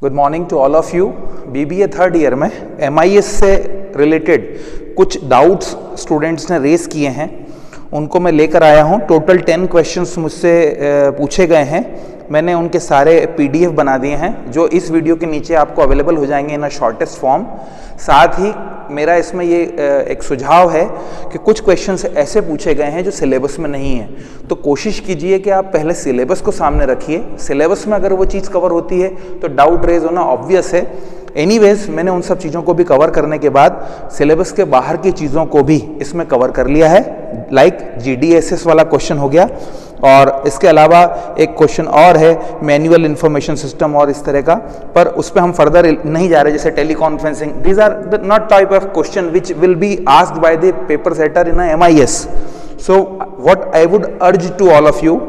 Good morning to all of you. BBA third year में MIS से related कुछ doubts students ने raise किए हैं, उनको मैं लेकर आया हूं। टोटल 10 क्वेश्चंस मुझसे पूछे गए हैं। मैंने उनके सारे PDF बना दिए हैं जो इस वीडियो के नीचे आपको अवेलेबल हो जाएंगे इन अ शॉर्टेस्ट फॉर्म। साथ ही मेरा इसमें ये एक सुझाव है कि कुछ क्वेश्चंस ऐसे पूछे गए हैं जो सिलेबस में नहीं है, तो कोशिश कीजिए कि आप पहले सिलेबस को सामने रखिए। सिलेबस में अगर वो चीज़ कवर होती है तो डाउट रेज होना ऑब्वियस है। एनीवेज मैंने उन सब चीज़ों को भी कवर करने के बाद सिलेबस के बाहर की चीज़ों को भी इसमें कवर कर लिया है। लाइक GDSS वाला क्वेश्चन हो गया, और इसके अलावा एक क्वेश्चन और है मैनुअल इंफॉर्मेशन सिस्टम और इस तरह का, पर उस पर हम फर्दर नहीं जा रहे। जैसे teleconferencing, these are not type of question which will be asked by the paper setter in MIS। So what I would urge to all of you,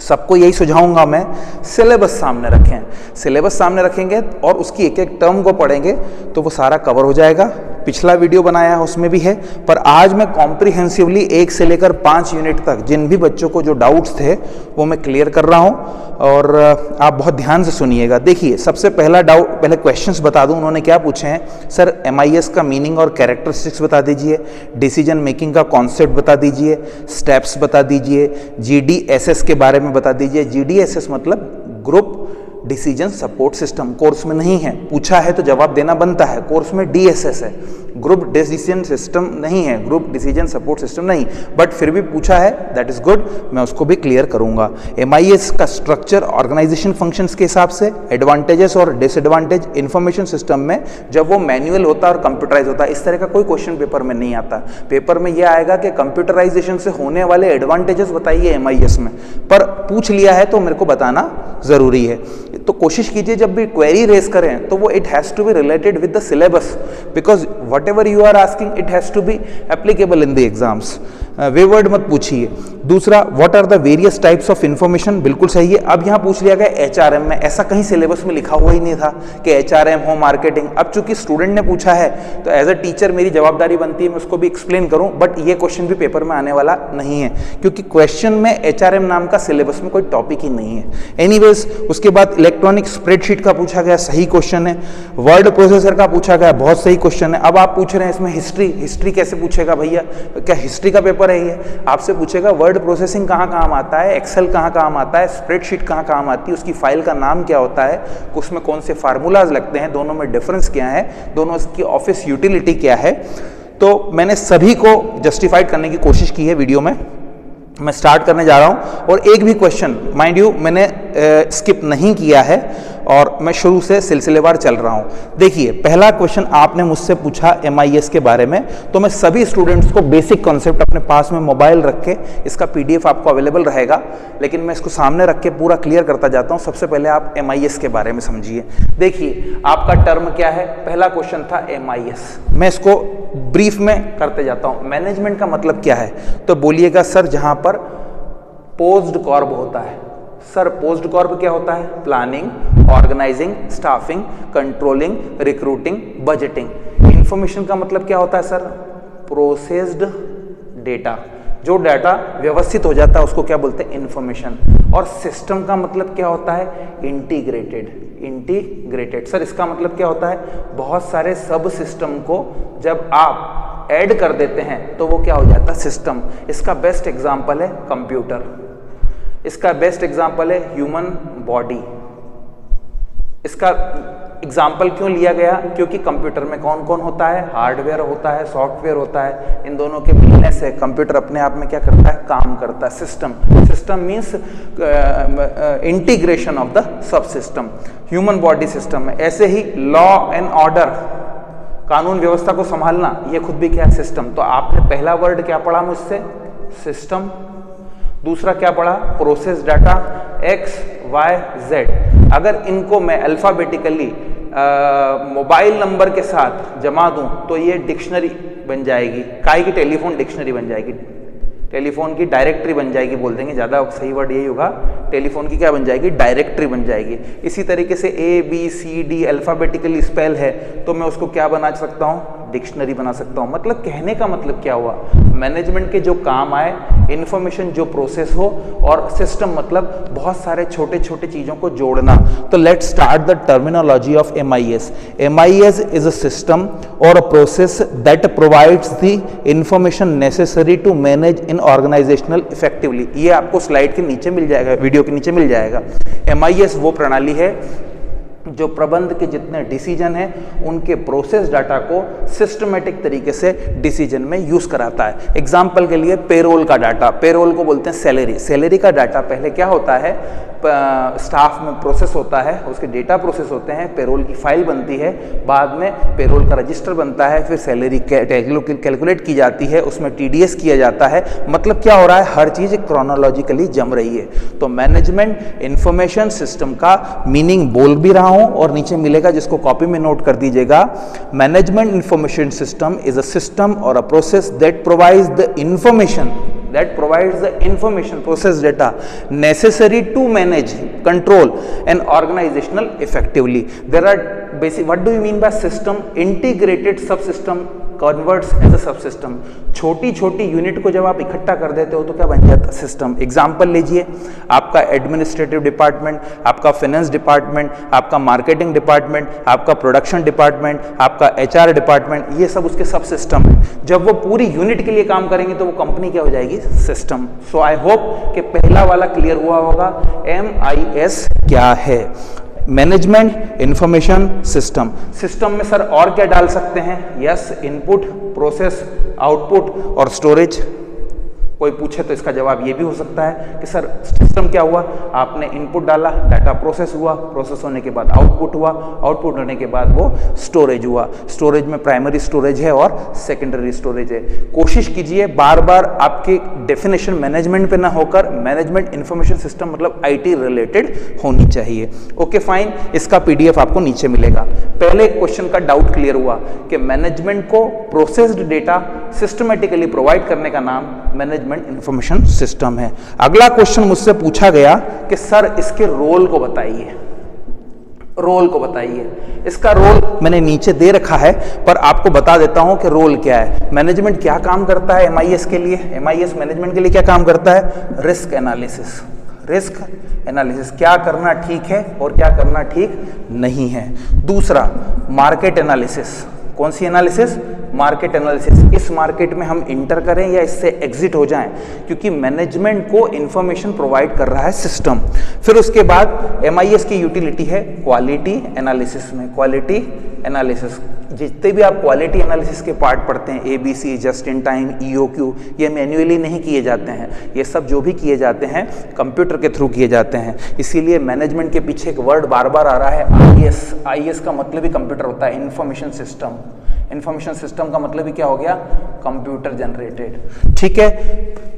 सबको यही सुझाऊंगा मैं, सिलेबस सामने रखें। सिलेबस सामने रखेंगे और उसकी एक एक टर्म को पढ़ेंगे तो वो सारा कवर हो जाएगा। पिछला वीडियो बनाया है उसमें भी है, पर आज मैं कॉम्प्रिहेंसिवली 1 से लेकर 5 यूनिट तक जिन भी बच्चों को जो डाउट्स थे वो मैं क्लियर कर रहा हूं, और आप बहुत ध्यान से सुनिएगा। देखिए, सबसे पहला डाउट, पहले क्वेश्चंस बता दूं उन्होंने क्या पूछे हैं। सर MIS का मीनिंग और कैरेक्टरिस्टिक्स बता दीजिए, डिसीजन मेकिंग का कॉन्सेप्ट बता दीजिए, स्टेप्स बता दीजिए, GDSS के बारे में बता दीजिए। GDSS मतलब group decision support system, course में नहीं है, पूछा है तो जवाब देना बनता है। कोर्स में DSS है, ग्रुप डिसीजन सिस्टम नहीं है, ग्रुप डिसीजन सपोर्ट सिस्टम नहीं, बट फिर भी पूछा है, दैट इज गुड, मैं उसको भी क्लियर करूंगा। MIS का स्ट्रक्चर ऑर्गेनाइजेशन फंक्शंस के हिसाब से, एडवांटेजेस और डिसएडवांटेज इंफॉर्मेशन सिस्टम में, जब वो मैनुअल होता है और कंप्यूटराइज होता है, इस तरह का कोई क्वेश्चन पेपर में नहीं आता। पेपर में यह आएगा कि कंप्यूटराइजेशन से होने वाले एडवांटेजेस बताइए MIS में, पर पूछ लिया है तो मेरे को बताना जरूरी है। तो कोशिश कीजिए जब भी क्वेरी रेस करें तो वो it has to be related with the syllabus, because whatever you are asking it has to be applicable in the exams. Wayward मत पूछिए। दूसरा, what are the various types of information, बिल्कुल सही है। अब यहाँ पूछ लिया गया HRM में, ऐसा कहीं सिलेबस में लिखा हुआ ही नहीं था कि HRM हो मार्केटिंग। अब चूंकि स्टूडेंट ने पूछा है तो एज अ टीचर मेरी जवाबदारी बनती है मैं उसको भी एक्सप्लेन करूं, बट ये क्वेश्चन भी पेपर में आने वाला नहीं है क्योंकि क्वेश्चन में HRM नाम का सिलेबस में कोई टॉपिक ही नहीं है। एनीवेज, उसके बाद इलेक्ट्रॉनिक स्प्रेडशीट का पूछा गया, सही क्वेश्चन है। वर्ड प्रोसेसर का पूछा गया, बहुत सही क्वेश्चन है। अब आप पूछ रहे हैं इसमें हिस्ट्री कैसे पूछेगा भैया, क्या हिस्ट्री का पेपर है ये? आपसे पूछेगा वर्ड प्रोसेसिंग कहाँ काम आता है, एक्सेल कहाँ काम आता है, स्प्रेडशीट कहाँ काम आती है, उसकी फाइल का नाम क्या होता है, उसमें कौन से फार्मूलाज लगते हैं, दोनों में डिफरेंस क्या है, दोनों की ऑफिस यूटिलिटी क्या है। तो मैंने सभी को जस्टिफाइड करने की कोशिश की है वीडियो में। मैं स्टार्ट करने जा रहा हूं, और एक भी क्वेश्चन माइंड यू मैंने स्किप नहीं किया है और मैं शुरू से सिलसिलेवार चल रहा हूं। देखिए, पहला क्वेश्चन आपने मुझसे पूछा MIS के बारे में, तो मैं सभी स्टूडेंट्स को बेसिक कॉन्सेप्ट अपने पास में मोबाइल रख के, इसका PDF आपको अवेलेबल रहेगा, लेकिन मैं इसको सामने रख के पूरा क्लियर करता जाता हूं। सबसे पहले आप MIS के बारे में समझिए। देखिए, आपका टर्म क्या है, पहला क्वेश्चन था MIS, मैं इसको ब्रीफ में करते जाता हूं। मैनेजमेंट का मतलब क्या है, तो बोलिएगा सर जहां पर पोज्ड कॉर्प होता है। सर पोज्ड कॉर्प क्या होता है? Planning, organising, staffing, controlling, recruiting, budgeting. Information का मतलब क्या होता है सर? प्रोसेस्ड डेटा, जो डाटा व्यवस्थित हो जाता है उसको क्या बोलते हैं? इंफॉर्मेशन। और सिस्टम का मतलब क्या होता है? इंटीग्रेटेड। सर इसका मतलब क्या होता है? बहुत सारे सब सिस्टम को जब आप ऐड कर देते हैं तो वो क्या हो जाता है? सिस्टम। इसका बेस्ट एग्जांपल है कंप्यूटर, इसका बेस्ट एग्जांपल है ह्यूमन बॉडी। इसका एग्जाम्पल क्यों लिया गया? क्योंकि कंप्यूटर में कौन कौन होता है? हार्डवेयर होता है, सॉफ्टवेयर होता है, इन दोनों के मिलने से कंप्यूटर अपने आप में क्या करता है? काम करता है। System means integration of the sub system. Human body system है। ऐसे ही लॉ एंड ऑर्डर, कानून व्यवस्था को संभालना, ये खुद भी क्या है? सिस्टम। तो आपने पहला वर्ड क्या पढ़ा मुझसे? सिस्टम। दूसरा क्या पढ़ा? Process data, X, Y, Z। अगर इनको मैं अल्फाबेटिकली मोबाइल नंबर के साथ जमा दूं तो ये डिक्शनरी बन जाएगी। काय की टेलीफोन डिक्शनरी बन जाएगी, टेलीफोन की डायरेक्टरी बन जाएगी, बोल देंगे ज़्यादा सही वर्ड यही होगा। टेलीफोन की क्या बन जाएगी? डायरेक्टरी बन जाएगी। इसी तरीके से A, B, C, D alphabetically spell है तो मैं उसको क्या बना सकता हूँ? डिक्शनरी बना सकता हूँ। मतलब कहने का मतलब क्या हुआ, मैनेजमेंट के जो काम आए, इंफॉर्मेशन जो प्रोसेस हो, और सिस्टम मतलब बहुत सारे छोटे छोटे चीजों को जोड़ना। तो let's start the terminology of MIS। MIS is a system और a process that provides the information necessary to manage in organizational effectively. ये आपको स्लाइड के नीचे मिल जाएगा, वीडियो के नीचे मिल जाएगा। MIS वो प्रणाली है जो प्रबंध के जितने डिसीजन हैं उनके प्रोसेस डाटा को सिस्टमेटिक तरीके से डिसीजन में यूज कराता है। एग्जाम्पल के लिए पेरोल का डाटा, पेरोल को बोलते हैं सैलरी। सैलरी का डाटा पहले क्या होता है, स्टाफ में प्रोसेस होता है, उसके डेटा प्रोसेस होते हैं, पेरोल की फाइल बनती है, बाद में पेरोल का रजिस्टर बनता है, फिर सैलरी कैलकुलेट की जाती है, उसमें TDS किया जाता है। मतलब क्या हो रहा है, हर चीज क्रोनोलॉजिकली जम रही है। तो मैनेजमेंट इंफॉर्मेशन सिस्टम का मीनिंग बोल भी रहा हूं और नीचे मिलेगा, जिसको कॉपी में नोट कर दीजिएगा। Management information system is a system और a process that provides the information process data necessary to manage, control and organizational effectively. There are what do you mean by system? Integrated subsystem converts as a subsystem. छोटी छोटी unit को जब आप इकट्ठा कर देते हो तो क्या बन जाता है, सिस्टम। एग्जाम्पल लीजिए, आपका एडमिनिस्ट्रेटिव डिपार्टमेंट, आपका फाइनेंस डिपार्टमेंट, आपका मार्केटिंग डिपार्टमेंट, आपका प्रोडक्शन डिपार्टमेंट, आपका HR डिपार्टमेंट, ये सब उसके सब सिस्टम है। जब वो पूरी यूनिट के लिए काम करेंगे तो वो कंपनी क्या हो जाएगी, सिस्टम। सो आई होप कि पहला वाला क्लियर हुआ होगा। MIS क्या है, मैनेजमेंट इंफॉर्मेशन सिस्टम। सिस्टम में सर और क्या डाल सकते हैं, यस, इनपुट, प्रोसेस, आउटपुट और स्टोरेज। कोई पूछे तो इसका जवाब ये भी हो सकता है कि सर सिस्टम क्या हुआ, आपने इनपुट डाला, डाटा प्रोसेस हुआ, प्रोसेस होने के बाद आउटपुट हुआ, आउटपुट होने के बाद वो स्टोरेज हुआ। स्टोरेज में प्राइमरी स्टोरेज है और सेकेंडरी स्टोरेज है। कोशिश कीजिए बार बार आपकी डेफिनेशन मैनेजमेंट पे ना होकर मैनेजमेंट इंफॉर्मेशन सिस्टम मतलब IT रिलेटेड होनी चाहिए। ओके फाइन, इसका PDF आपको नीचे मिलेगा। पहले क्वेश्चन का डाउट क्लियर हुआ कि मैनेजमेंट को प्रोसेस्ड डेटा सिस्टमेटिकली प्रोवाइड करने का नाम मैनेजमेंट इंफॉर्मेशन सिस्टम है। अगला क्वेश्चन मुझसे पूछा गया कि सर इसके रोल को बताइए, रोल को बताइए। इसका रोल मैंने नीचे दे रखा है पर आपको बता देता हूं कि रोल क्या है। मैनेजमेंट क्या काम करता है MIS के लिए, MIS मैनेजमेंट के लिए क्या काम करता है, रिस्क एनालिसिस। रिस्क एनालिसिस, क्या करना ठीक है और क्या करना ठीक नहीं है। दूसरा, मार्केट एनालिसिस। कौन सी एनालिसिस, मार्केट एनालिसिस। इस मार्केट में हम इंटर करें या इससे एग्जिट हो जाएं, क्योंकि मैनेजमेंट को इंफॉर्मेशन प्रोवाइड कर रहा है सिस्टम। फिर उसके बाद MIS की यूटिलिटी है क्वालिटी एनालिसिस में। क्वालिटी एनालिसिस, जितने भी आप क्वालिटी एनालिसिस के पार्ट पढ़ते हैं, ABC, just in time, EOQ, ये मैन्युअली नहीं किए जाते हैं। ये सब जो भी किए जाते हैं कंप्यूटर के थ्रू किए जाते हैं। इसीलिए मैनेजमेंट के पीछे एक वर्ड बार बार आ रहा है, IS। IS का मतलब ही कंप्यूटर होता है, इंफॉर्मेशन सिस्टम। इंफॉर्मेशन सिस्टम का मतलब ही क्या हो गया, कंप्यूटर जनरेटेड। ठीक है,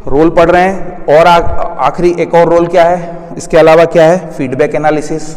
रोल पढ़ रहे हैं। और आखिरी एक और रोल क्या है, इसके अलावा क्या है, फीडबैक एनालिसिस।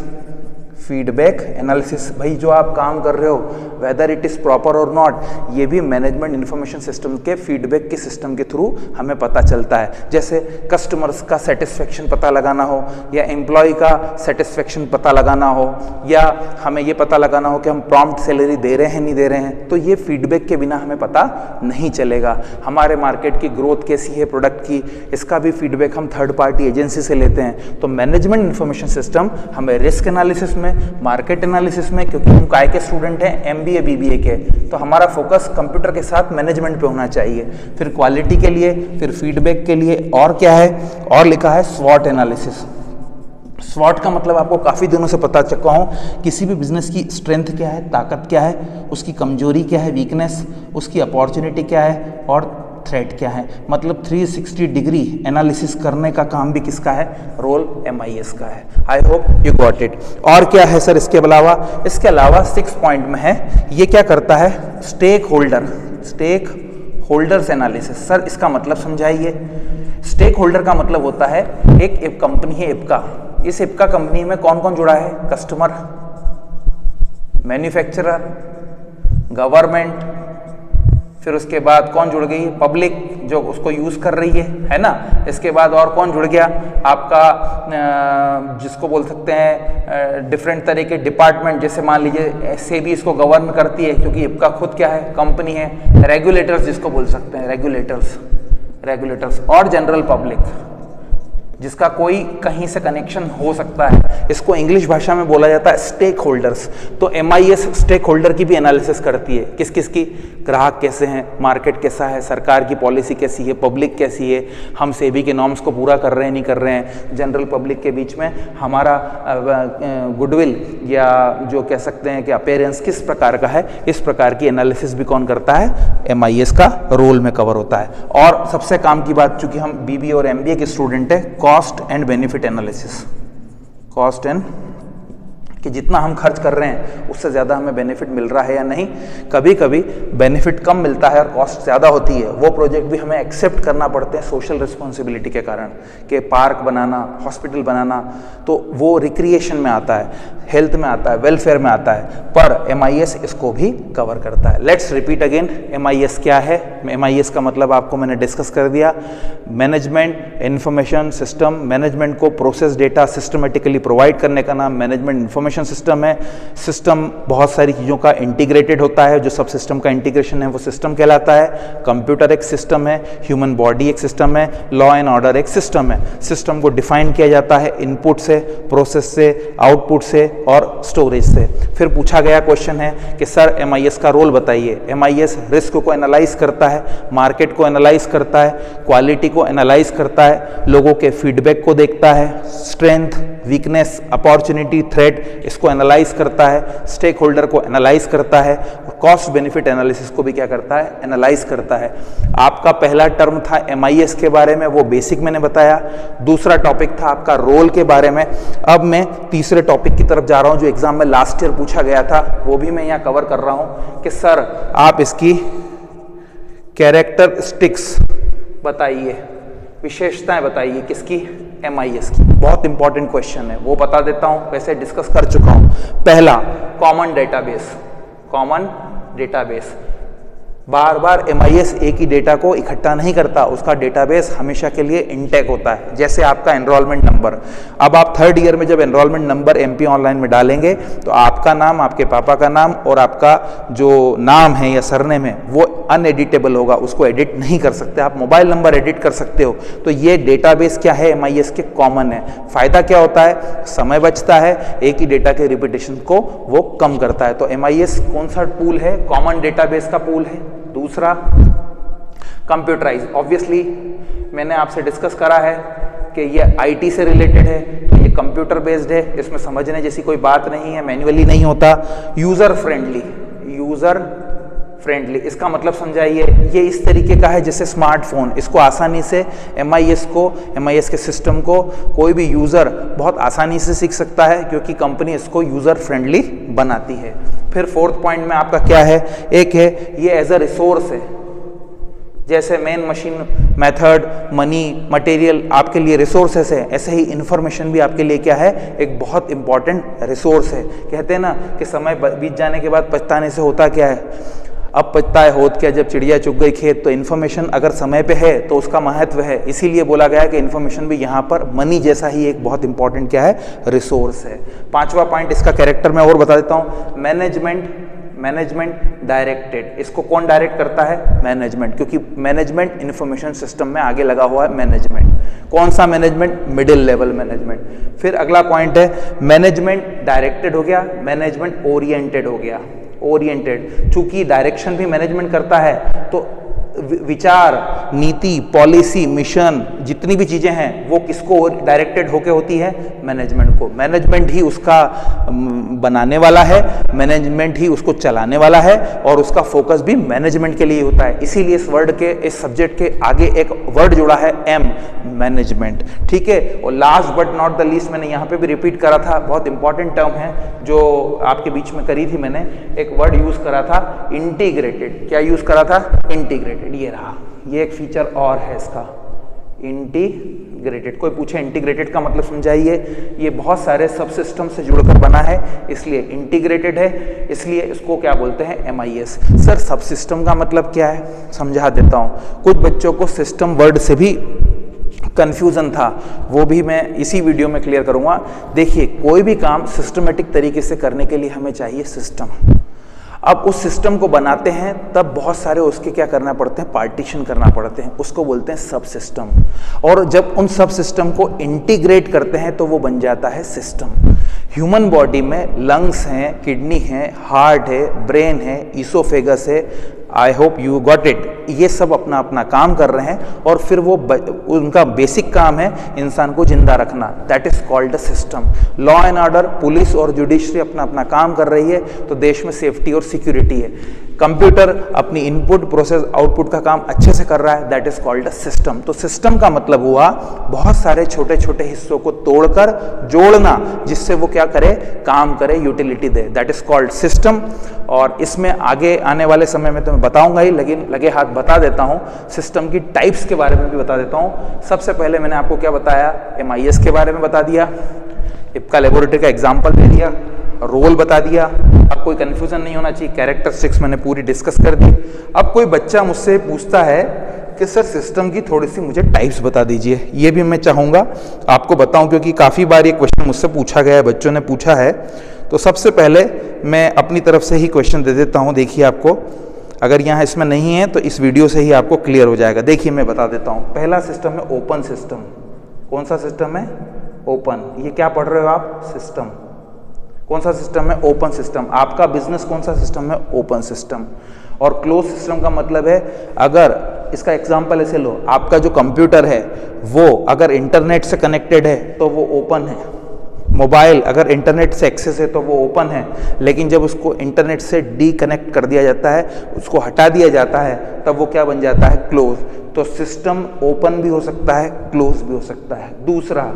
फीडबैक एनालिसिस, भाई जो आप काम कर रहे हो वेदर इट इज प्रॉपर और नॉट, ये भी मैनेजमेंट इंफॉर्मेशन सिस्टम के फीडबैक के सिस्टम के थ्रू हमें पता चलता है। जैसे कस्टमर्स का सेटिस्फेक्शन पता लगाना हो, या एम्प्लॉय का सेटिस्फेक्शन पता लगाना हो, या हमें ये पता लगाना हो कि हम प्रॉम्प्ट सैलरी दे रहे हैं नहीं दे रहे हैं, तो ये फीडबैक के बिना हमें पता नहीं चलेगा। हमारे मार्केट की ग्रोथ कैसी है प्रोडक्ट की, इसका भी फीडबैक हम थर्ड पार्टी एजेंसी से लेते हैं। तो मैनेजमेंट इंफॉर्मेशन सिस्टम हमें रिस्क एनालिसिस में, मार्केट एनालिसिस में, क्योंकि हम काय के स्टूडेंट हैं, MBA BBA के, तो हमारा फोकस कंप्यूटर के साथ मैनेजमेंट पे होना चाहिए। फिर क्वालिटी के लिए, फिर फीडबैक के लिए, और क्या है, और लिखा है स्वॉट एनालिसिस। स्वॉट का मतलब आपको काफ़ी दिनों से पता चुका हूँ, किसी भी बिजनेस की स्ट्रेंथ क्या है, ताकत क्या है, उसकी कमजोरी क्या है, वीकनेस, उसकी अपॉर्चुनिटी क्या है, और थ्रेट क्या है। मतलब 360 डिग्री एनालिसिस करने का काम भी किसका है, रोल MIS का है। I hope you got it. और क्या है सर इसके अलावा, इसके अलावा 6 पॉइंट में है, ये क्या करता है, स्टेक होल्डर्स एनालिसिस। सर इसका मतलब समझाइए। स्टेक होल्डर का मतलब होता है, एक कंपनी है इप्का, इस इप्का कंपनी में कौन कौन जुड़ा है, कस्टमर, मैन्युफैक्चरर, गवर्नमेंट, फिर उसके बाद कौन जुड़ गई, पब्लिक जो उसको यूज़ कर रही है ना। इसके बाद और कौन जुड़ गया आपका, जिसको बोल सकते हैं डिफरेंट तरह के डिपार्टमेंट, जैसे मान लीजिए सेबी इसको गवर्न करती है क्योंकि इनका खुद क्या है, कंपनी है। रेगुलेटर्स जिसको बोल सकते हैं, रेगुलेटर्स और जनरल पब्लिक जिसका कोई कहीं से कनेक्शन हो सकता है, इसको इंग्लिश भाषा में बोला जाता है स्टेक होल्डर्स। तो MIS स्टेक होल्डर की भी एनालिसिस करती है, किस किस की, ग्राहक कैसे हैं, मार्केट कैसा है, सरकार की पॉलिसी कैसी है, पब्लिक कैसी है, हम सेबी के नॉर्म्स को पूरा कर रहे हैं नहीं कर रहे हैं, जनरल पब्लिक के बीच में हमारा गुडविल या जो कह सकते हैं कि अपीयरेंस किस प्रकार का है, इस प्रकार की एनालिसिस भी कौन करता है, MIS का रोल में कवर होता है। और सबसे काम की बात, चूंकि हम BBA और MBA के स्टूडेंट है, cost and benefit analysis, cost and कि जितना हम खर्च कर रहे हैं उससे ज़्यादा हमें बेनिफिट मिल रहा है या नहीं। कभी कभी बेनिफिट कम मिलता है और कॉस्ट ज़्यादा होती है, वो प्रोजेक्ट भी हमें एक्सेप्ट करना पड़ते हैं सोशल रिस्पॉन्सिबिलिटी के कारण, कि पार्क बनाना, हॉस्पिटल बनाना, तो वो रिक्रिएशन में आता है, हेल्थ में आता है, वेलफेयर में आता है, पर MIS इसको भी कवर करता है। लेट्स रिपीट अगेन, MIS क्या है। MIS का मतलब आपको मैंने डिस्कस कर दिया, मैनेजमेंट इंफॉर्मेशन सिस्टम, मैनेजमेंट को प्रोसेस डेटा सिस्टमेटिकली प्रोवाइड करने का नाम मैनेजमेंट इंफॉर्मेशन सिस्टम है। सिस्टम बहुत सारी चीज़ों का इंटीग्रेटेड होता है, जो सब सिस्टम का इंटीग्रेशन है वो सिस्टम कहलाता है। कंप्यूटर एक सिस्टम है, ह्यूमन बॉडी एक सिस्टम है, लॉ एंड ऑर्डर एक सिस्टम है। सिस्टम को डिफाइन किया जाता है इनपुट से, प्रोसेस से, आउटपुट से और स्टोरेज से। फिर पूछा गया क्वेश्चन है कि सर MIS का रोल बताइए। MIS रिस्क को एनालाइज करता है, मार्केट को एनालाइज करता है, क्वालिटी को एनालाइज करता है, लोगों के फीडबैक को देखता है, स्ट्रेंथ, वीकनेस, अपॉर्चुनिटी, थ्रेट, इसको एनालाइज करता है, स्टेक होल्डर को एनालाइज करता है, और कॉस्ट बेनिफिट एनालिसिस को भी क्या करता है, एनालाइज करता है। आपका पहला टर्म था MIS के बारे में, वो बेसिक मैंने बताया। दूसरा टॉपिक था आपका रोल के बारे में। अब मैं तीसरे टॉपिक की तरफ जा रहा हूं जो एग्जाम में लास्ट ईयर पूछा गया था, वो भी मैं यहाँ कवर कर रहा हूं कि सर आप इसकी कैरेक्टरिस्टिक्स बताइए, विशेषताएं बताइए, किसकी, MIS की। बहुत इंपॉर्टेंट क्वेश्चन है, वो बता देता हूं, वैसे डिस्कस कर चुका हूं। पहला, कॉमन डेटाबेस। बार बार MIS एक ही डेटा को इकट्ठा नहीं करता, उसका डेटाबेस हमेशा के लिए इंटैक्ट होता है। जैसे आपका एनरोलमेंट नंबर, अब आप थर्ड ईयर में जब एनरोलमेंट नंबर MP ऑनलाइन में डालेंगे तो आपका नाम, आपके पापा का नाम और आपका जो नाम है या सरनेम है वो अनएडिटेबल होगा, उसको एडिट नहीं कर सकते। आप मोबाइल नंबर एडिट कर सकते हो। तो ये डेटाबेस क्या है, MIS के कॉमन है। फायदा क्या होता है, समय बचता है, एक ही डेटा के रिपीटेशन को वो कम करता है। तो MIS कौन सा टूल है, कॉमन डेटाबेस का टूल है। दूसरा, कंप्यूटराइज। ऑब्वियसली मैंने आपसे डिस्कस करा है कि ये IT से रिलेटेड है, तो ये कंप्यूटर बेस्ड है, इसमें समझने जैसी कोई बात नहीं है, मैन्युअली नहीं होता। यूजर फ्रेंडली, इसका मतलब समझाइए। ये इस तरीके का है जैसे स्मार्टफोन, इसको आसानी से MIS के सिस्टम को कोई भी यूज़र बहुत आसानी से सीख सकता है, क्योंकि कंपनी इसको यूज़र फ्रेंडली बनाती है। फिर फोर्थ पॉइंट में आपका क्या है, एक है ये एज अ रिसोर्स है, जैसे main machine, method, money, material आपके लिए रिसोर्सेस है, ऐसे ही इंफॉर्मेशन भी आपके लिए क्या है, एक बहुत इंपॉर्टेंट रिसोर्स है। कहते हैं ना कि समय बीत जाने के बाद पछताने से होता क्या है, अब पछताए होत क्या जब चिड़िया चुग गई खेत। तो इन्फॉर्मेशन अगर समय पे है तो उसका महत्व है, इसीलिए बोला गया कि इन्फॉर्मेशन भी यहाँ पर मनी जैसा ही एक बहुत इंपॉर्टेंट क्या है, रिसोर्स है। पांचवा पॉइंट इसका कैरेक्टर मैं और बता देता हूँ, मैनेजमेंट डायरेक्टेड। इसको कौन डायरेक्ट करता है, मैनेजमेंट, क्योंकि मैनेजमेंट इंफॉर्मेशन सिस्टम में आगे लगा हुआ है। मैनेजमेंट कौन सा मैनेजमेंट, मिडिल लेवल मैनेजमेंट। फिर अगला पॉइंट है मैनेजमेंट डायरेक्टेड हो गया, मैनेजमेंट ओरिएंटेड हो गया। ओरिएंटेड, चूंकि डायरेक्शन भी मैनेजमेंट करता है, तो विचार, नीति, पॉलिसी, मिशन, जितनी भी चीजें हैं वो किसको डायरेक्टेड होके होती है, मैनेजमेंट को। मैनेजमेंट ही उसका बनाने वाला है, मैनेजमेंट ही उसको चलाने वाला है, और उसका फोकस भी मैनेजमेंट के लिए होता है। इसीलिए इस वर्ड के, इस सब्जेक्ट के आगे एक वर्ड जुड़ा है, M, मैनेजमेंट। ठीक है। और last but not the least, मैंने यहाँ पे भी रिपीट करा था, बहुत इंपॉर्टेंट टर्म है जो आपके बीच में करी थी मैंने, एक वर्ड यूज करा था, इंटीग्रेटेड। क्या यूज करा था, इंटीग्रेटेड। ये रहा, ये एक फीचर और है इसका, इंटीग्रेटेड। इंटीग्रेटेड। कोई पूछे इंटीग्रेटेड का मतलब समझाइए, ये बहुत सारे सब सिस्टम से जुड़कर बना है इसलिए इंटीग्रेटेड है, इसलिए इसको क्या बोलते हैं MIS। सर सब सिस्टम का मतलब क्या है समझा देता हूँ। कुछ बच्चों को सिस्टम वर्ड से भी कंफ्यूजन था, वो भी मैं इसी वीडियो में क्लियर करूंगा। देखिए कोई भी काम सिस्टमेटिक तरीके से करने के लिए हमें चाहिए सिस्टम। अब उस सिस्टम को बनाते हैं तब बहुत सारे उसके क्या करना पड़ते हैं, पार्टीशन करना पड़ते हैं, उसको बोलते हैं सब सिस्टम। और जब उन सब सिस्टम को इंटीग्रेट करते हैं तो वो बन जाता है सिस्टम। ह्यूमन बॉडी में लंग्स हैं, किडनी है, हार्ट है, ब्रेन है, ईसोफेगस है, I hope you got it. ये सब अपना अपना काम कर रहे हैं और फिर वो उनका बेसिक काम है इंसान को जिंदा रखना, that is called a system. Law and order, police और जुडिशरी अपना अपना काम कर रही है तो देश में सेफ्टी और सिक्योरिटी है। कंप्यूटर अपनी इनपुट प्रोसेस आउटपुट का काम अच्छे से कर रहा है, that is called a system. तो सिस्टम का मतलब हुआ बहुत सारे छोटे छोटे हिस्सों को तोड़कर जोड़ना जिससे वो क्या करे, काम करे, utility they, that is called system. और इसमें आगे आने वाले समय में तो मैं बताऊंगा ही, लेकिन लगे हाथ बता देता हूं, सिस्टम की टाइप्स के बारे में भी बता देता हूं। सबसे पहले मैंने आपको क्या बताया, MIS के बारे में बता दिया, इप्का लेबोरेटरी का एग्जाम्पल दे दिया, रोल बता दिया। अब कोई कंफ्यूजन नहीं होना चाहिए, कैरेक्टरिस्टिक्स मैंने पूरी डिस्कस कर दी। अब कोई बच्चा मुझसे पूछता है कि सर सिस्टम की थोड़ी सी मुझे टाइप्स बता दीजिए, ये भी मैं चाहूँगा आपको बताऊं क्योंकि काफ़ी बार ये क्वेश्चन मुझसे पूछा गया है, बच्चों ने पूछा है। तो सबसे पहले मैं अपनी तरफ से ही क्वेश्चन दे देता हूँ। देखिए आपको अगर यहाँ इसमें नहीं है तो इस वीडियो से ही आपको क्लियर हो जाएगा। देखिए मैं बता देता हूँ। पहला सिस्टम है ओपन सिस्टम। कौन सा सिस्टम है, ओपन। ये क्या पढ़ रहे हो आप, सिस्टम। कौन सा सिस्टम है, ओपन सिस्टम। आपका बिजनेस कौन सा सिस्टम है, ओपन सिस्टम। और क्लोज सिस्टम का मतलब है, अगर इसका एग्जांपल ऐसे लो, आपका जो कंप्यूटर है वो अगर इंटरनेट से कनेक्टेड है तो वो ओपन है। मोबाइल अगर इंटरनेट से एक्सेस है तो वो ओपन है, लेकिन जब उसको इंटरनेट से डीकनेक्ट कर दिया जाता है, उसको हटा दिया जाता है, तब वो क्या बन जाता है, क्लोज। तो सिस्टम ओपन भी हो सकता है, क्लोज भी हो सकता है। दूसरा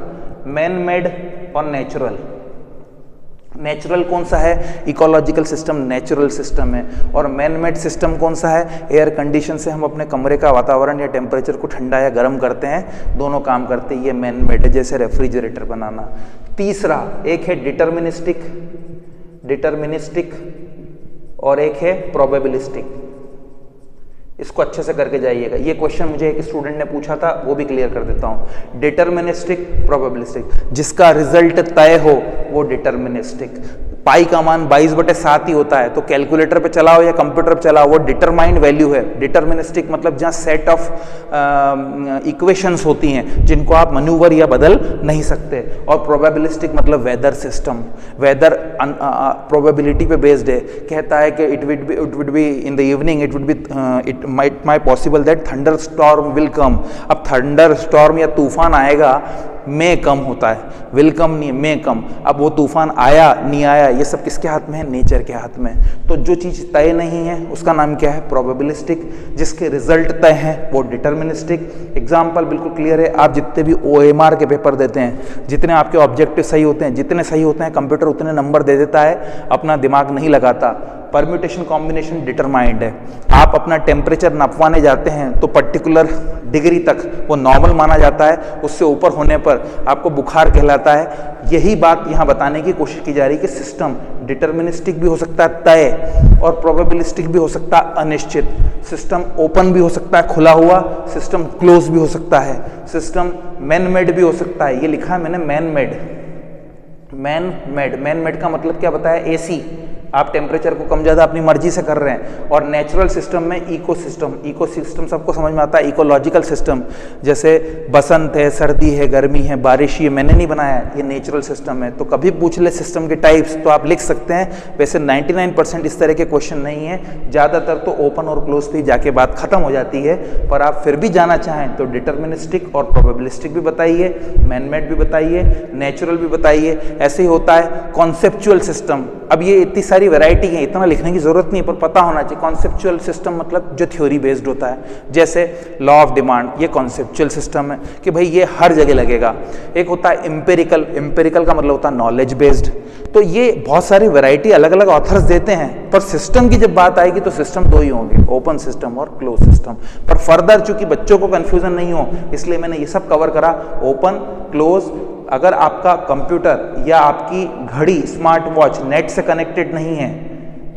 मैन मेड और नेचुरल। नेचुरल कौन सा है, इकोलॉजिकल सिस्टम नेचुरल सिस्टम है। और मैन मेड सिस्टम कौन सा है, एयर कंडीशन से हम अपने कमरे का वातावरण या टेम्परेचर को ठंडा या गर्म करते हैं, दोनों काम करते हैं, ये मैन मेड है, जैसे रेफ्रिजरेटर बनाना। तीसरा एक है डिटर्मिनिस्टिक और एक है प्रोबेबिलिस्टिक। इसको अच्छे से करके जाइएगा, ये क्वेश्चन मुझे एक स्टूडेंट ने पूछा था, वो भी क्लियर कर देता हूँ। डिटर्मिनिस्टिक, प्रोबेबिलिस्टिक, जिसका रिजल्ट तय हो वो डिटर्मिनिस्टिक। पाई का मान 22/7 ही होता है, तो कैलकुलेटर पे चलाओ या कंप्यूटर पे चलाओ, वो डिटरमाइंड वैल्यू है। डिटर्मिनिस्टिक मतलब जहाँ सेट ऑफ इक्वेशंस होती हैं जिनको आप मनूवर या बदल नहीं सकते। और प्रोबेबिलिस्टिक मतलब वेदर सिस्टम, वेदर प्रोबेबिलिटी पे बेस्ड है। कहता है कि it would be in the evening, it might possible that thunder storm will come. अब थंडर स्टॉर्म या तूफान आएगा, में कम होता है, विल कम नहीं, में कम। अब वो तूफान आया नहीं आया, ये सब किसके हाथ में है, नेचर के हाथ में। तो जो चीज़ तय नहीं है उसका नाम क्या है, प्रोबेबिलिस्टिक। जिसके रिजल्ट तय है वो डिटर्मिनिस्टिक। एग्जाम्पल बिल्कुल क्लियर है, आप जितने भी OMR के पेपर देते हैं, जितने आपके ऑब्जेक्टिव सही होते हैं, जितने सही होते हैं, कंप्यूटर उतने नंबर दे देता है, अपना दिमाग नहीं लगाता। परम्यूटेशन कॉम्बिनेशन डिटरमाइंड है। आप अपना टेम्परेचर नापवाने जाते हैं तो पर्टिकुलर डिग्री तक वो नॉर्मल माना जाता है, उससे ऊपर होने पर आपको बुखार कहलाता है। यही बात यहाँ बताने की कोशिश की जा रही है कि सिस्टम डिटर्मिनिस्टिक भी हो सकता है तय, और प्रोबेबिलिस्टिक भी हो सकता है अनिश्चित। सिस्टम ओपन भी हो सकता है खुला हुआ, सिस्टम क्लोज भी हो सकता है, सिस्टम मैन मेड भी हो सकता है। ये लिखा है मैंने मैन मेड का मतलब क्या बताया, AC। आप टेम्परेचर को कम ज़्यादा अपनी मर्जी से कर रहे हैं। और नेचुरल सिस्टम में इकोसिस्टम सबको समझ में आता है। इकोलॉजिकल सिस्टम जैसे बसंत है, सर्दी है, गर्मी है, बारिश, ये मैंने नहीं बनाया, ये नेचुरल सिस्टम है। तो कभी पूछ ले सिस्टम के टाइप्स तो आप लिख सकते हैं। वैसे 99% इस तरह के क्वेश्चन नहीं है, ज़्यादातर तो ओपन और क्लोज पे जाके बात खत्म हो जाती है। पर आप फिर भी जाना चाहें तो डिटर्मिनिस्टिक और प्रोबेबिलिस्टिक भी बताइए, मैन मेड भी बताइए, नेचुरल भी बताइए। ऐसे ही होता है कॉन्सेप्चुअल सिस्टम। अब ये इतनी सारी सारी वैरायटी है, इतना लिखने की जरूरत नहीं, पर पता होना चाहिए। कॉन्सेप्चुअल सिस्टम मतलब जो थ्योरी बेस्ड होता है, जैसे लॉ ऑफ डिमांड, ये कॉन्सेप्चुअल सिस्टम है कि भाई ये हर जगह लगेगा। एक होता है एम्पेरिकल, एम्पेरिकल का मतलब होता है नॉलेज बेस्ड। तो ये बहुत सारी वैरायटी अलग अलग ऑथर्स देते हैं, पर सिस्टम की जब बात आएगी तो सिस्टम दो ही होंगे, ओपन सिस्टम और क्लोज सिस्टम। पर फर्दर चूंकि बच्चों को कंफ्यूजन नहीं हो, इसलिए मैंने ये सब कवर करा, ओपन, क्लोज। अगर आपका कंप्यूटर या आपकी घड़ी, स्मार्ट वॉच नेट से कनेक्टेड नहीं है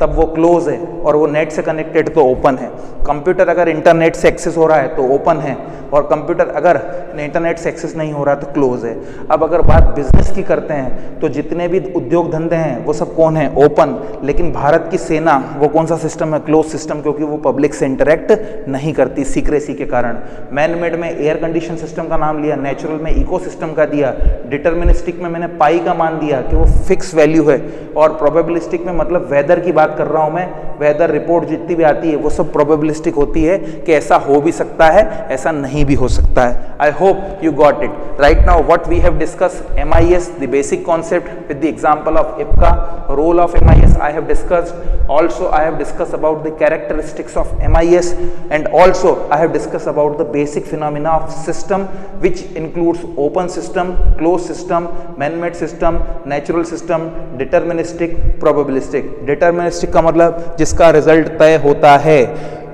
तब वो क्लोज है, और वो नेट से कनेक्टेड तो ओपन है। कंप्यूटर अगर इंटरनेट से एक्सेस हो रहा है तो ओपन है, और कंप्यूटर अगर इंटरनेट से एक्सेस नहीं हो रहा तो क्लोज है। अब अगर बात बिजनेस की करते हैं तो जितने भी उद्योग धंधे हैं वो सब कौन है? ओपन। लेकिन भारत की सेना वो कौन सा सिस्टम है? क्लोज सिस्टम, क्योंकि वो पब्लिक से इंटरेक्ट नहीं करती सीक्रेसी के कारण। मैन मेड में एयर कंडीशन सिस्टम का नाम लिया, नेचुरल में इको सिस्टम का दिया, डिटर्मिनिस्टिक में मैंने पाई का मान दिया कि वो फिक्स वैल्यू है, और प्रोबेबिलिस्टिक में मतलब वेदर की बात कर रहा हूं मैं, वेदर रिपोर्ट जितनी भी आती है वो सब प्रोबेबिलिस्टिक होती है कि ऐसा हो भी सकता है, ऐसा नहीं भी हो सकता है। I hope you got it. Right now what we have discussed MIS, the basic concept with the example of IPCA, role of MIS I have discussed. Also I have discussed about the characteristics of MIS, and also I have discussed about the basic phenomena of system, which includes open system, closed system, man-made system, natural system, deterministic, probabilistic। deterministic का मतलब जिसका result तय होता है,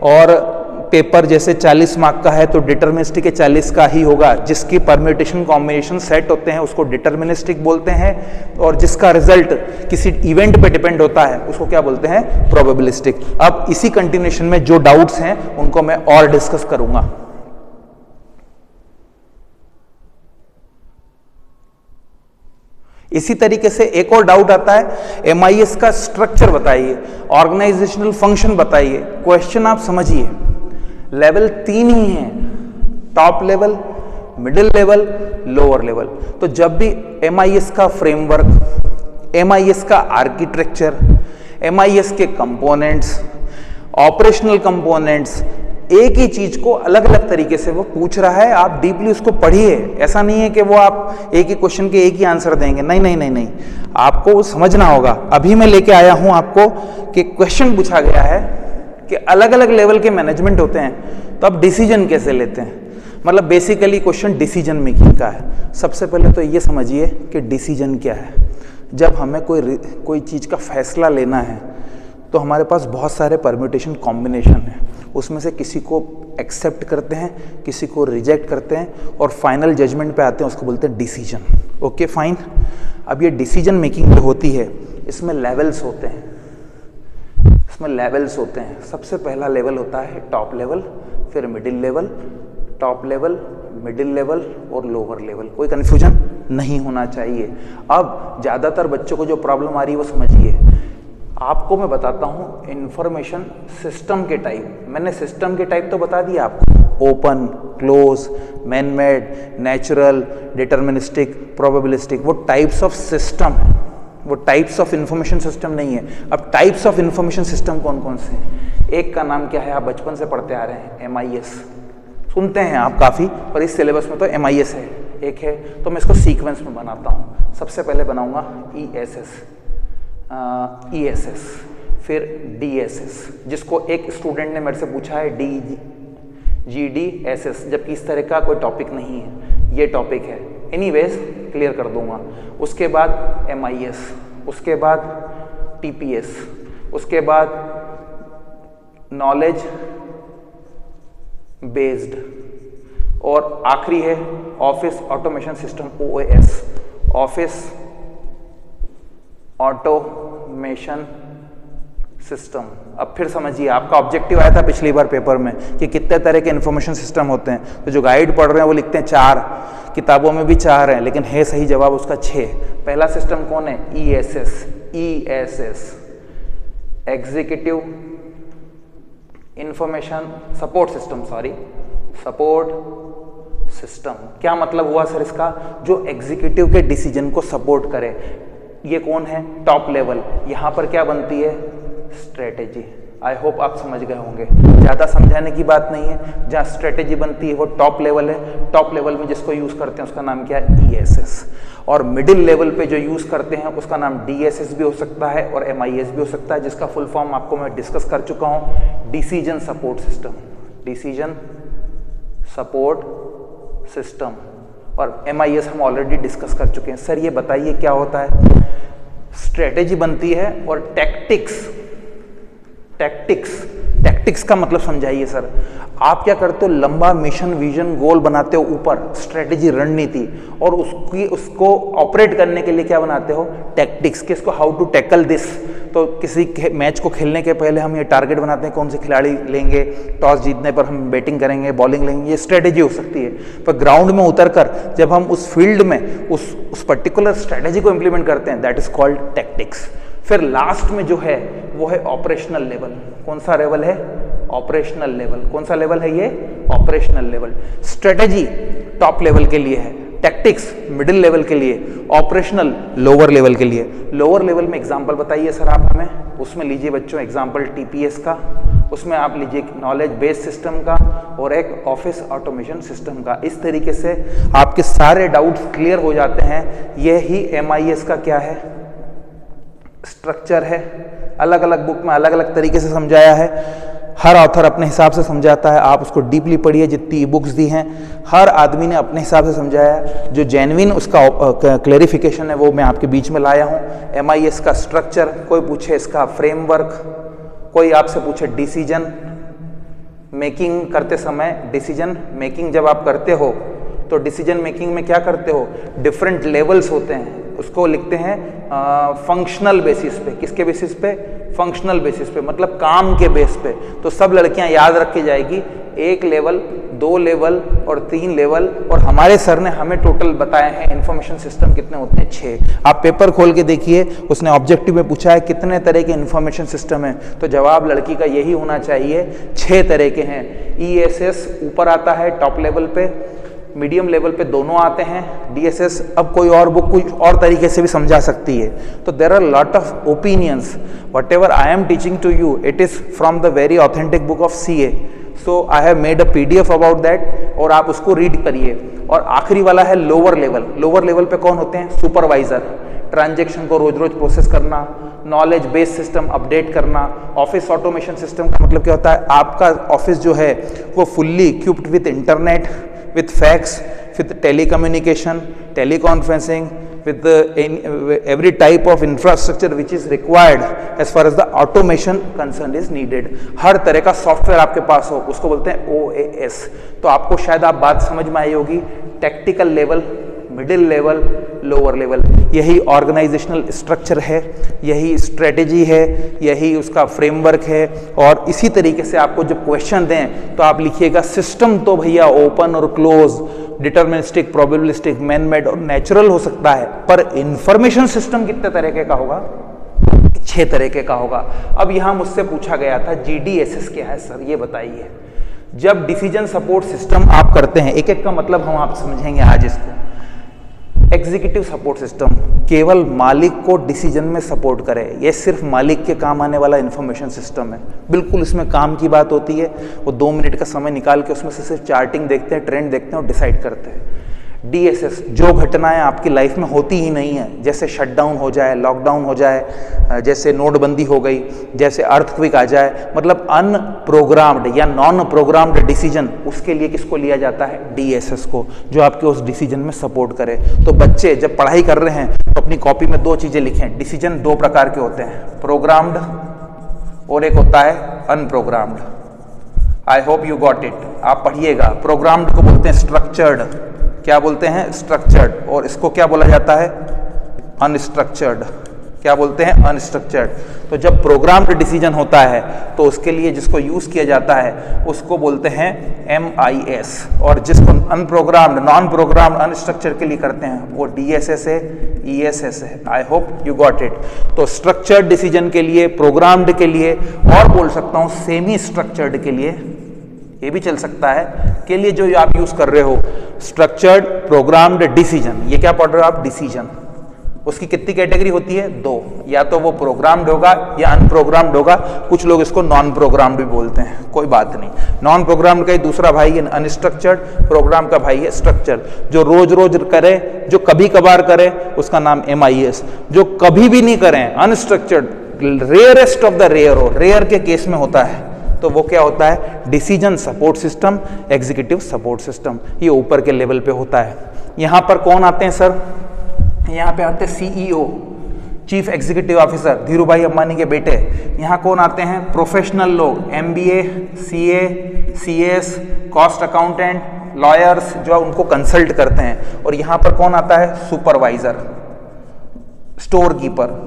और paper जैसे 40 mark का है तो डिटर्मिनिस्टिक के 40 का ही होगा। जिसकी परम्यूटेशन कॉम्बिनेशन सेट होते हैं उसको डिटर्मिनिस्टिक बोलते हैं, और जिसका रिजल्ट किसी इवेंट पे डिपेंड होता है उसको क्या बोलते हैं? प्रोबेबिलिस्टिक। अब इसी कंटिन्यूएशन में जो डाउट्स हैं उनको मैं और डिस्कस करूंगा। इसी तरीके से एक और डाउट आता है, MIS का स्ट्रक्चर बताइए, ऑर्गेनाइजेशनल फंक्शन बताइए। क्वेश्चन आप समझिए, लेवल 3 ही है, top level, middle level, lower level. तो जब भी MIS का फ्रेमवर्क, MIS का आर्किटेक्चर, MIS के कंपोनेंट्स, ऑपरेशनल कंपोनेंट्स, एक ही चीज को अलग अलग तरीके से वो पूछ रहा है, आप डीपली उसको पढ़िए। ऐसा नहीं है कि वो आप एक ही क्वेश्चन के एक ही आंसर देंगे, नहीं नहीं नहीं नहीं, आपको वो समझना होगा। अभी मैं लेके आया हूं आपको कि क्वेश्चन पूछा गया है कि अलग अलग लेवल के मैनेजमेंट होते हैं, तो आप डिसीजन कैसे लेते हैं। मतलब बेसिकली क्वेश्चन डिसीजन मेकिंग का है। सबसे पहले तो ये समझिए कि डिसीजन क्या है। जब हमें कोई चीज़ का फैसला लेना है तो हमारे पास बहुत सारे परम्यूटेशन कॉम्बिनेशन हैं, उसमें से किसी को एक्सेप्ट करते हैं, किसी को रिजेक्ट करते हैं, और फाइनल जजमेंट पे आते हैं, उसको बोलते हैं डिसीजन। Okay fine. अब ये डिसीजन मेकिंग जो होती है इसमें लेवल्स होते हैं, इसमें लेवल्स होते हैं। सबसे पहला लेवल होता है टॉप लेवल, फिर middle level, top level, middle level और लोअर लेवल। कोई कन्फ्यूजन नहीं होना चाहिए। अब ज़्यादातर बच्चों को जो प्रॉब्लम आ रही है वो समझिए। आपको मैं बताता हूँ इंफॉर्मेशन सिस्टम के टाइप। मैंने सिस्टम के टाइप तो बता दिया आपको, open, close, man made, natural, deterministic, probabilistic. वो टाइप्स ऑफ सिस्टम है, वो टाइप्स ऑफ इंफॉर्मेशन सिस्टम नहीं है। अब टाइप्स ऑफ इंफॉर्मेशन सिस्टम कौन कौन से हैं? एक का नाम क्या है, आप बचपन से पढ़ते आ रहे हैं, MIS। सुनते हैं आप काफ़ी, पर इस सिलेबस में तो MIS है, एक है। तो मैं इसको सीक्वेंस में बनाता हूँ। सबसे पहले बनाऊंगा ESS, फिर DSS, जिसको एक स्टूडेंट ने मेरे से पूछा है GDSS, जबकि इस तरह का कोई टॉपिक नहीं है, ये टॉपिक है। एनीवेज क्लियर कर दूंगा। उसके बाद MIS, उसके बाद TPS, उसके बाद नॉलेज बेस्ड, और आखिरी है office automation system, OAS, office automation system. अब फिर समझिए, आपका ऑब्जेक्टिव आया था पिछली बार पेपर में कि कितने तरह के इंफॉर्मेशन सिस्टम होते हैं। तो जो गाइड पढ़ रहे हैं वो लिखते हैं 4, किताबों में भी 4 हैं, लेकिन है सही जवाब उसका 6। पहला सिस्टम कौन है? ESS, executive information support system, support system. क्या मतलब हुआ सर इसका? जो एग्जीक्यूटिव के डिसीजन को सपोर्ट करे। ये कौन है? Top level. यहां पर क्या बनती है? स्ट्रेटेजी। आई होप आप समझ गए होंगे, ज़्यादा समझाने की बात नहीं है। जहाँ स्ट्रेटेजी बनती है वो टॉप लेवल है, टॉप लेवल में जिसको यूज़ करते हैं उसका नाम क्या है, ESS। और मिडिल लेवल पे जो यूज़ करते हैं उसका नाम DSS भी हो सकता है और MIS भी हो सकता है, जिसका फुल फॉर्म आपको मैं डिस्कस कर चुका हूँ, decision support system, decision support system. और MIS हम ऑलरेडी डिस्कस कर चुके हैं। सर ये बताइए क्या होता है? स्ट्रेटेजी बनती है और टैक्टिक्स का मतलब समझाइए सर। आप क्या करते हो, लंबा मिशन विजन गोल बनाते हो ऊपर, स्ट्रेटेजी रणनीति, और उसको ऑपरेट करने के लिए क्या बनाते हो, टैक्टिक्स। किसको, हाउ टू टैकल दिस। तो किसी मैच को खेलने के पहले हम ये टारगेट बनाते हैं कौन से खिलाड़ी लेंगे, टॉस जीतने पर हम बैटिंग करेंगे, बॉलिंग लेंगे, ये स्ट्रेटेजी हो सकती है। पर ग्राउंड में उतरकर जब हम उस फील्ड में उस पर्टिकुलर स्ट्रेटेजी को इंप्लीमेंट करते हैं, दैट इज कॉल्ड टैक्टिक्स। फिर लास्ट में जो है वो है ऑपरेशनल लेवल। कौन सा लेवल है, ऑपरेशनल लेवल। कौन सा लेवल है ये, operational level. Strategy top level के लिए है, टैक्टिक्स मिडिल लेवल के लिए, ऑपरेशनल लोअर लेवल के लिए। लोअर लेवल में एग्जांपल बताइए सर आप हमें। उसमें लीजिए बच्चों एग्जांपल TPS का, उसमें आप लीजिए नॉलेज बेस्ड सिस्टम का और एक ऑफिस ऑटोमेशन सिस्टम का। इस तरीके से आपके सारे डाउट्स क्लियर हो जाते हैं। यही MIS का क्या है, स्ट्रक्चर है। अलग अलग बुक में अलग अलग तरीके से समझाया है, हर ऑथर अपने हिसाब से समझाता है। आप उसको डीपली पढ़िए, जितनी बुक्स दी हैं हर आदमी ने अपने हिसाब से समझाया। जो जेन्युइन उसका क्लेरिफिकेशन है वो मैं आपके बीच में लाया हूँ। MIS का स्ट्रक्चर, कोई पूछे इसका फ्रेमवर्क, कोई आपसे पूछे डिसीजन मेकिंग करते समय, डिसीजन मेकिंग जब आप करते हो तो डिसीजन मेकिंग में क्या करते हो, डिफरेंट लेवल्स होते हैं, उसको लिखते हैं फंक्शनल बेसिस पे। किसके बेसिस पे, फंक्शनल बेसिस पे, मतलब काम के बेस पे। तो सब लड़कियां याद रख के जाएगी, 1 लेवल, 2 लेवल और 3 लेवल। और हमारे सर ने हमें टोटल बताए हैं इंफॉर्मेशन सिस्टम कितने होते हैं, 6। आप पेपर खोल के देखिए, उसने ऑब्जेक्टिव में पूछा है कितने तरह के इंफॉर्मेशन सिस्टम है, तो जवाब लड़की का यही होना चाहिए, 6 तरह के हैं। ESS ऊपर आता है टॉप लेवल पे, मीडियम लेवल पे दोनों आते हैं। DSS अब कोई और बुक कुछ और तरीके से भी समझा सकती है। तो there are lot of opinions, whatever I am teaching to you it is from the very authentic book of CA। So I have made a PDF about that, और आप उसको रीड करिए। और आखिरी वाला है लोअर लेवल। लोअर लेवल पे कौन होते हैं, सुपरवाइजर, ट्रांजेक्शन को रोज रोज प्रोसेस करना, नॉलेज बेस्ड सिस्टम अपडेट करना। ऑफिस ऑटोमेशन सिस्टम का मतलब क्या होता है, आपका ऑफिस जो है वो fully equipped with internet, with fax, with telecommunication, teleconferencing, with every type of infrastructure which is required as far as the automation concern is needed। हर तरह का सॉफ्टवेयर आपके पास हो, उसको बोलते हैं OAS। तो आपको शायद आप बात समझ में आई होगी, technical level, middle level, lower level, यही ऑर्गेनाइजेशनल स्ट्रक्चर है, यही स्ट्रेटेजी है, यही उसका फ्रेमवर्क है। और इसी तरीके से आपको जब क्वेश्चन दें तो आप लिखिएगा सिस्टम तो भैया ओपन और close, deterministic, probabilistic, man made और नेचुरल हो सकता है, पर इंफॉर्मेशन सिस्टम कितने तरीके का होगा, 6 तरीके का होगा। अब यहाँ मुझसे पूछा गया था GDSS क्या है सर, ये बताइए। जब डिसीजन सपोर्ट सिस्टम आप करते हैं, एक एक का मतलब हम आप समझेंगे आज इसको। एग्जीक्यूटिव सपोर्ट सिस्टम केवल मालिक को डिसीजन में सपोर्ट करे, ये सिर्फ मालिक के काम आने वाला इंफॉर्मेशन सिस्टम है। बिल्कुल इसमें काम की बात होती है, वो 2 मिनट का समय निकाल के उसमें से सिर्फ चार्टिंग देखते हैं, ट्रेंड देखते हैं और डिसाइड करते हैं। DSS जो घटनाएं आपकी लाइफ में होती ही नहीं है, जैसे शटडाउन हो जाए, लॉकडाउन हो जाए, जैसे नोटबंदी हो गई, जैसे अर्थक्वेक आ जाए, मतलब अनप्रोग्राम्ड या नॉन प्रोग्राम्ड डिसीजन, उसके लिए किसको लिया जाता है, DSS को, जो आपके उस डिसीजन में सपोर्ट करे। तो बच्चे जब पढ़ाई कर रहे हैं तो अपनी कॉपी में 2 चीजें लिखें। डिसीजन 2 प्रकार के होते हैं, प्रोग्राम्ड और एक होता है unprogrammed. I hope you got it, आप पढ़िएगा। प्रोग्राम्ड को बोलते हैं स्ट्रक्चर्ड, क्या बोलते हैं, स्ट्रक्चर्ड, और इसको क्या बोला जाता है, अनस्ट्रक्चर्ड। क्या बोलते हैं, अनस्ट्रक्चर्ड। तो जब प्रोग्राम्ड डिसीजन होता है तो उसके लिए जिसको यूज किया जाता है उसको बोलते हैं MIS, और जिसको अनप्रोग्राम्ड, नॉन प्रोग्राम्ड, अनस्ट्रक्चर्ड के लिए करते हैं वो DSS है, ESS है। I hope you got it. तो स्ट्रक्चर्ड डिसीजन के लिए, प्रोग्राम्ड के लिए, और बोल सकता हूं सेमी स्ट्रक्चर्ड के लिए, ये भी चल सकता है, के लिए जो आप यूज कर रहे हो, स्ट्रक्चर्ड प्रोग्राम्ड डिसीजन। ये क्या पढ़ रहे हो आप, डिसीजन। उसकी कितनी कैटेगरी होती है? 2, या तो वो प्रोग्राम्ड होगा या अनप्रोग्राम्ड होगा। कुछ लोग इसको नॉन प्रोग्राम्ड भी बोलते हैं, कोई बात नहीं। नॉन प्रोग्राम्ड का ही दूसरा भाई है अनस्ट्रक्चर्ड, प्रोग्राम का भाई है स्ट्रक्चर्ड। जो रोज रोज करे, जो कभी कभार करे, उसका नाम MIS। जो कभी भी नहीं करें, unstructured, rarest of the rare हो, रेयर के केस में होता है, तो वो क्या होता है? Decision support system, executive support system. ये ऊपर के लेवल पे होता है। यहाँ पर कौन आते हैं सर? यहाँ पे आते हैं CEO, chief executive officer, Dhiru भाई अंबानी के बेटे। यहाँ कौन आते हैं? प्रोफेशनल लोग, MBA, CA, CS, cost accountant, lawyers, जो उनको कंसल्ट करते हैं। और यहाँ पर कौन आता है? Supervisor, store keeper.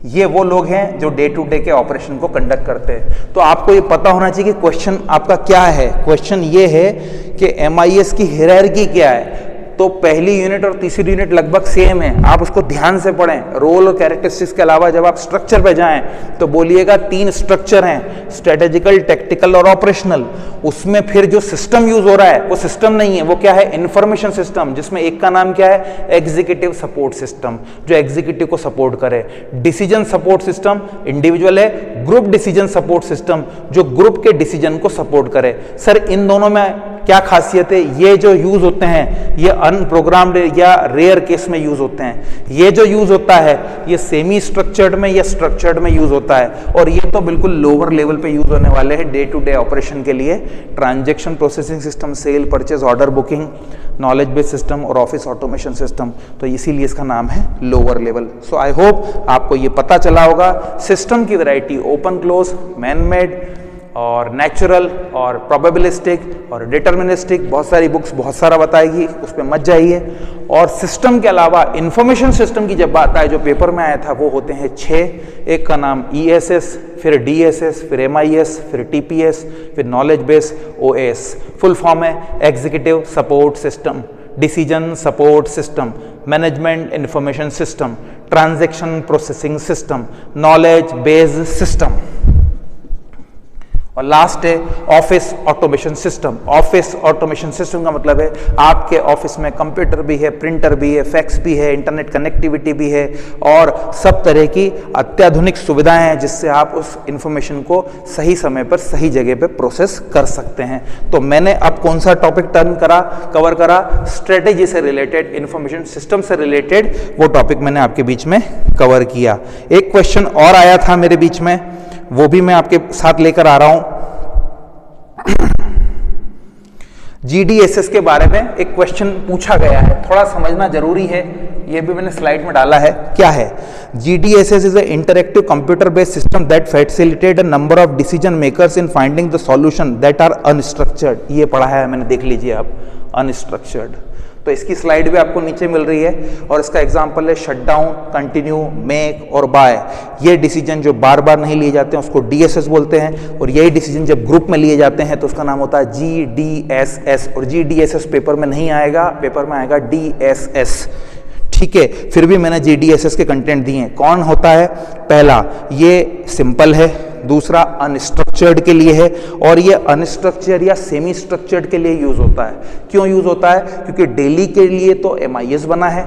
ये वो लोग हैं जो डे टू डे के ऑपरेशन को कंडक्ट करते हैं। तो आपको ये पता होना चाहिए कि क्वेश्चन आपका क्या है। क्वेश्चन ये है कि MIS की हायरार्की क्या है। तो पहली यूनिट और तीसरी यूनिट लगभग सेम है, आप उसको ध्यान से पढ़ें। रोल और कैरेक्टरिस्टिक्स के अलावा जब आप स्ट्रक्चर पे जाएं तो बोलिएगा 3 स्ट्रक्चर हैं, स्ट्रेटेजिकल, टेक्टिकल और ऑपरेशनल। उसमें फिर जो सिस्टम यूज हो रहा है वो सिस्टम नहीं है, वो क्या है? इंफॉर्मेशन सिस्टम, जिसमें एक का नाम क्या है? एग्जीक्यूटिव सपोर्ट सिस्टम, जो एग्जीक्यूटिव को सपोर्ट करे। डिसीजन सपोर्ट सिस्टम इंडिविजुअल है। ग्रुप डिसीजन सपोर्ट सिस्टम, जो ग्रुप के डिसीजन को सपोर्ट करे। सर इन दोनों में क्या खासियत है? ये जो यूज होते हैं ये अनप्रोग्राम्ड या रेयर केस में यूज होते हैं। ये जो यूज होता है ये सेमी स्ट्रक्चर्ड में या स्ट्रक्चर्ड में यूज होता है। और ये तो बिल्कुल लोअर लेवल पे यूज होने वाले हैं डे टू डे ऑपरेशन के लिए। Transaction processing system, sale, purchase, order booking, knowledge based system और ऑफिस ऑटोमेशन सिस्टम। तो इसीलिए इसका नाम है lower level. So I hope आपको ये पता चला होगा। सिस्टम की variety open close, man made और नेचुरल और प्रोबेबिलिस्टिक और डिटर्मिनिस्टिक, बहुत सारी बुक्स बहुत सारा बताएगी, उस पर मत जाइए। और सिस्टम के अलावा इंफॉर्मेशन सिस्टम की जब बात आए, जो पेपर में आया था, वो होते हैं 6। एक का नाम ESS, फिर DSS, फिर MIS, फिर TPS, फिर knowledge base OS। Full form है executive support system, decision support system, management information system, transaction processing system, knowledge based system, और लास्ट है office automation system. Office automation system का मतलब है आपके ऑफिस में कंप्यूटर भी है, प्रिंटर भी है, फैक्स भी है, इंटरनेट कनेक्टिविटी भी है और सब तरह की अत्याधुनिक सुविधाएं हैं जिससे आप उस इंफॉर्मेशन को सही समय पर सही जगह पे प्रोसेस कर सकते हैं। तो मैंने अब कौन सा टॉपिक कवर करा? स्ट्रेटेजी से रिलेटेड, इंफॉर्मेशन सिस्टम से रिलेटेड वो टॉपिक मैंने आपके बीच में कवर किया। एक क्वेश्चन और आया था मेरे बीच में, वो भी मैं आपके साथ लेकर आ रहा हूं। GDSS के बारे में एक क्वेश्चन पूछा गया है, थोड़ा समझना जरूरी है, ये भी मैंने स्लाइड में डाला है। क्या है? GDSS is an interactive computer based system that facilitate a number of decision makers in finding the solution that are unstructured। ये पढ़ा है मैंने, देख लीजिए आप, अनस्ट्रक्चर्ड। तो इसकी स्लाइड भी आपको नीचे मिल रही है और इसका एग्जांपल है शटडाउन, कंटिन्यू, मेक और बाय। ये डिसीजन जो बार बार नहीं लिए जाते हैं उसको DSS बोलते हैं, और यही डिसीजन जब ग्रुप में लिए जाते हैं तो उसका नाम होता है GDSS। और GDSS पेपर में नहीं आएगा, पेपर में आएगा DSS। ठीक है, फिर भी मैंने GDSS के कंटेंट दिए हैं। कौन होता है? पहला ये सिंपल है, दूसरा अनस्ट्रक्चर्ड के लिए है, और ये अनस्ट्रक्चर्ड या सेमी स्ट्रक्चर्ड के लिए यूज होता है। क्यों यूज होता है? क्योंकि डेली के लिए तो MIS बना है,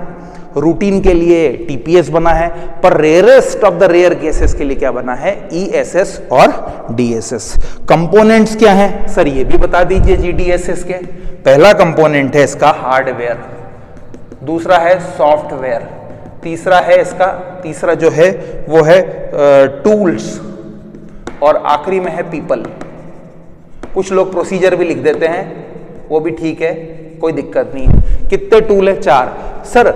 रूटीन के लिए TPS बना है, पर rarest of the rare cases के लिए क्या बना है? ESS और DSS। कंपोनेंट्स क्या हैं सर? ये भी बता दीजिए GDSS के। पहला कंपोनेंट है इसका हार्डवेयर, दूसरा है सॉफ्टवेयर, तीसरा जो है वो है टूल्स, और आखिरी में है पीपल। कुछ लोग प्रोसीजर भी लिख देते हैं, वो भी ठीक है, कोई दिक्कत नहीं है। कितने टूल है? 4। सर